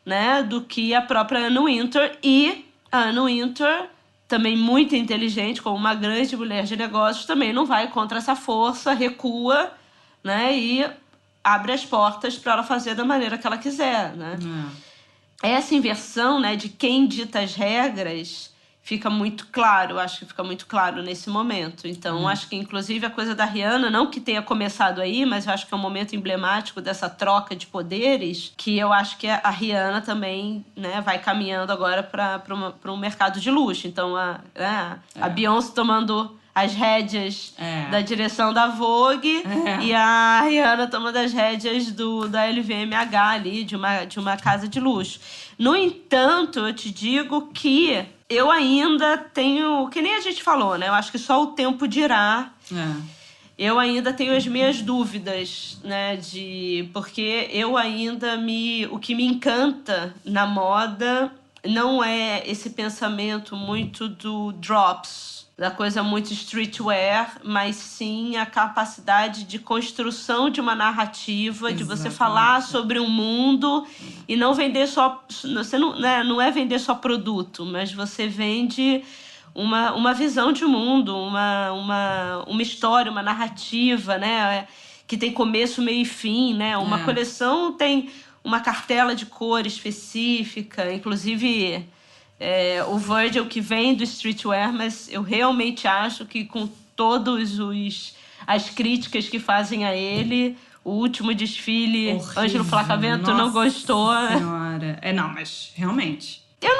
né, do que a própria Anna Wintour. E a Anna Wintour, também muito inteligente, como uma grande mulher de negócios, também não vai contra essa força, recua, né, e abre as portas para ela fazer da maneira que ela quiser, né? essa inversão, né, de quem dita as regras fica muito claro, eu acho que fica muito claro nesse momento. Então, acho que, inclusive, a coisa da Rihanna, não que tenha começado aí, mas eu acho que é um momento emblemático dessa troca de poderes, que eu acho que a Rihanna também, né, vai caminhando agora para um mercado de luxo. Então, a Beyoncé tomando as rédeas da direção da Vogue e a Rihanna tomando as rédeas da LVMH ali, de uma casa de luxo. No entanto, eu te digo que eu ainda tenho, que nem a gente falou, né? Eu acho que só o tempo dirá. Eu ainda tenho as minhas dúvidas, né? Porque eu ainda o que me encanta na moda não é esse pensamento muito do drops, da coisa muito streetwear, mas sim a capacidade de construção de uma narrativa, de você falar sobre um mundo e não vender só... Você não é vender só produto, mas você vende uma visão de mundo, uma história, uma narrativa, né? Que tem começo, meio e fim, né? Uma coleção tem uma cartela de cor específica, inclusive... o Virgil, que vem do streetwear, mas eu realmente acho que com todas as críticas que fazem a ele, o último desfile, horrível. Ângelo Flacavento não gostou. Senhora. Não, mas realmente. Eu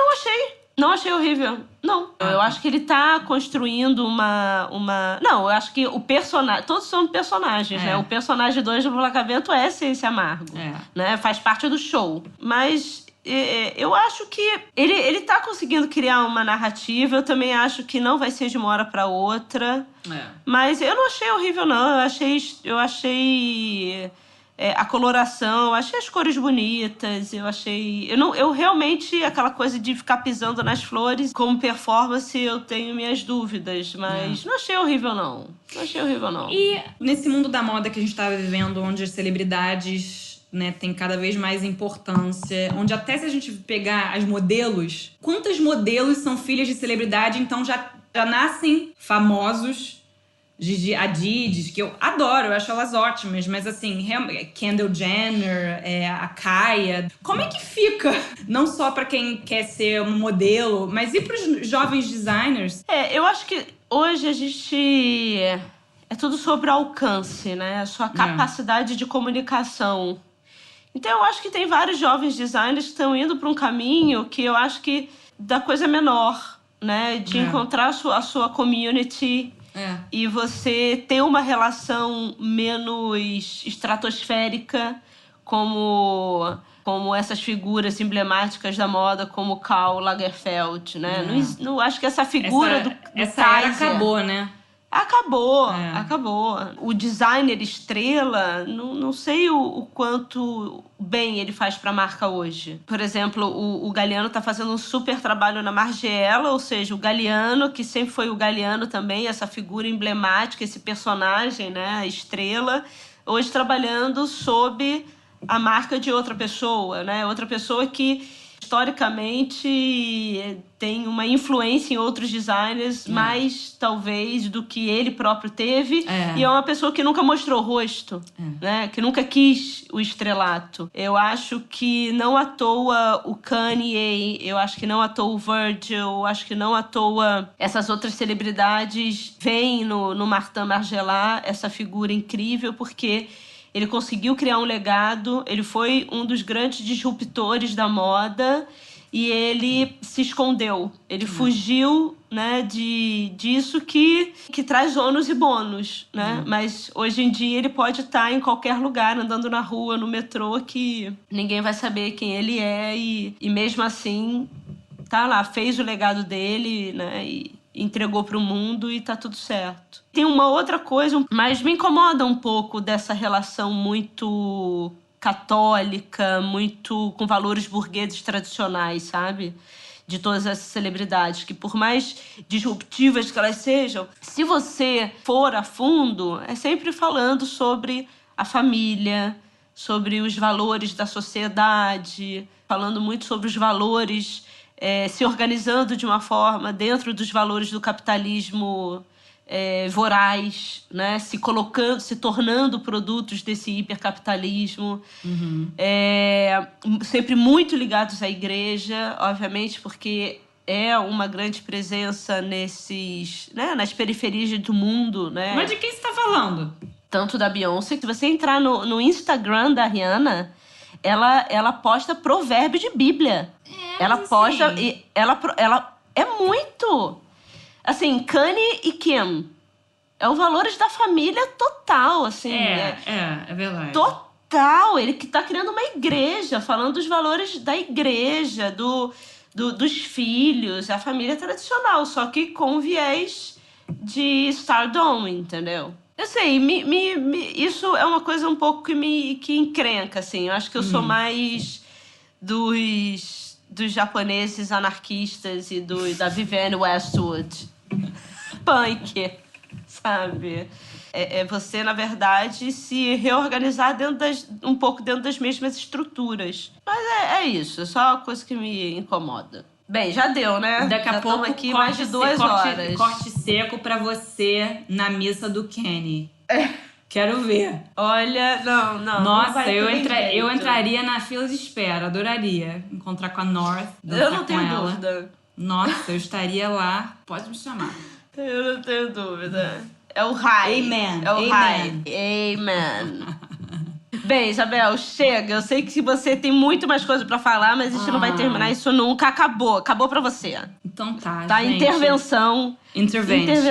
não achei horrível. Não. Eu acho que ele tá construindo uma... Não, eu acho que o personagem... Todos são personagens, né? O personagem do Ângelo Flacavento é Ciência Amargo. Né? Faz parte do show. Mas... eu acho que ele tá conseguindo criar uma narrativa. Eu também acho que não vai ser de uma hora para outra. Mas eu não achei horrível, não. Eu achei a coloração, eu achei as cores bonitas. Eu realmente, aquela coisa de ficar pisando nas flores como performance, eu tenho minhas dúvidas. Mas não achei horrível, não. E nesse mundo da moda que a gente tá vivendo, onde as celebridades... né, tem cada vez mais importância, onde até se a gente pegar as modelos, quantas modelos são filhas de celebridade, então já nascem famosos, Gigi Hadid, que eu adoro, eu acho elas ótimas, mas assim, Kendall Jenner, a Kaya, como é que fica? Não só pra quem quer ser um modelo, mas e pros jovens designers? Eu acho que hoje a gente... É tudo sobre alcance, né? A sua capacidade de comunicação. Então, eu acho que tem vários jovens designers que estão indo para um caminho que eu acho que da coisa menor, né? De encontrar a sua community e você ter uma relação menos estratosférica como essas figuras emblemáticas da moda, como Karl Lagerfeld, né? Não acho que essa figura do era acabou, né? Acabou. O designer estrela, não sei o quanto bem ele faz para a marca hoje. Por exemplo, o Galliano está fazendo um super trabalho na Margiela, ou seja, o Galliano, que sempre foi o Galliano também, essa figura emblemática, esse personagem, né, a estrela, hoje trabalhando sob a marca de outra pessoa, né? Outra pessoa que historicamente tem uma influência em outros designers, mais talvez do que ele próprio teve. E é uma pessoa que nunca mostrou o rosto, né? Que nunca quis o estrelato. Eu acho que não à toa o Kanye, eu acho que não à toa o Virgil, eu acho que não à toa essas outras celebridades veem no Martin Margiela essa figura incrível, porque ele conseguiu criar um legado, ele foi um dos grandes disruptores da moda e ele se escondeu. Ele fugiu, né, disso que traz ônus e bônus, né? Mas hoje em dia ele pode estar em qualquer lugar, andando na rua, no metrô, que ninguém vai saber quem ele é e mesmo assim tá lá, fez o legado dele, né? E entregou para o mundo e tá tudo certo. Tem uma outra coisa, mas me incomoda um pouco dessa relação muito católica, muito com valores burgueses tradicionais, sabe? De todas essas celebridades, que por mais disruptivas que elas sejam, se você for a fundo, é sempre falando sobre a família, sobre os valores da sociedade, falando muito sobre os valores, se organizando de uma forma dentro dos valores do capitalismo voraz, né? Se tornando produtos desse hipercapitalismo. Sempre muito ligados à igreja, obviamente, porque é uma grande presença nas periferias do mundo, né? Mas de quem você tá falando? Tanto da Beyoncé, se você entrar no Instagram da Rihanna, ela posta provérbio de Bíblia. Ela posta... Ela é muito... Assim, Kanye e Kim. É os valores da família total, assim. É verdade. Total. Ele que tá criando uma igreja, falando dos valores da igreja, dos filhos, a família tradicional, só que com viés de stardom, entendeu? Eu sei, isso é uma coisa um pouco que encrenca, assim. Eu acho que eu sou mais dos japoneses anarquistas e da Vivienne Westwood. Punk, sabe? É você, na verdade, se reorganizar um pouco dentro das mesmas estruturas. Mas é isso, é só uma coisa que me incomoda. Bem, já deu, né? Daqui a pouco aqui mais de 2 horas. Corte seco pra você na missa do Kenny. Quero ver. Olha, não. Nossa, eu entraria na fila de espera. Adoraria encontrar com a North. Eu não tenho dúvida. Nossa, eu estaria lá. Pode me chamar. Eu não tenho dúvida. É o high. Amen. É o high. Amen. Bem, Isabel, chega. Eu sei que você tem muito mais coisa pra falar, mas a gente não vai terminar isso nunca. Acabou pra você. Então tá, gente. Intervenção.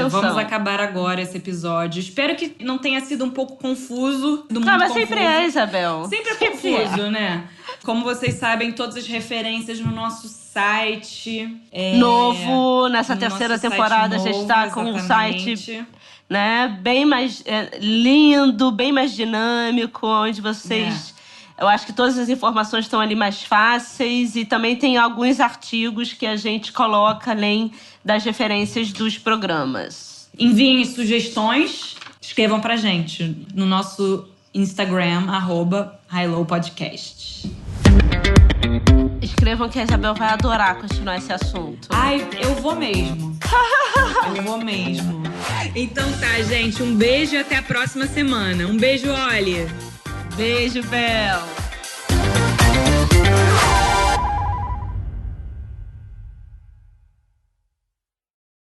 Vamos acabar agora esse episódio. Espero que não tenha sido um pouco confuso. Mas sempre é, Isabel. Sempre é confuso, né? Como vocês sabem, todas as referências no nosso site. Novo, nessa terceira temporada, a gente tá com um site... né? Bem mais lindo, bem mais dinâmico, onde vocês... Eu acho que todas as informações estão ali mais fáceis e também tem alguns artigos que a gente coloca além das referências dos programas. Enviem sugestões, escrevam pra gente no nosso Instagram, @HiLowPodcast. Escrevam que a Isabel vai adorar continuar esse assunto. Ai, eu vou mesmo. Então tá, gente. Um beijo e até a próxima semana. Um beijo, Oli. Beijo, Bel.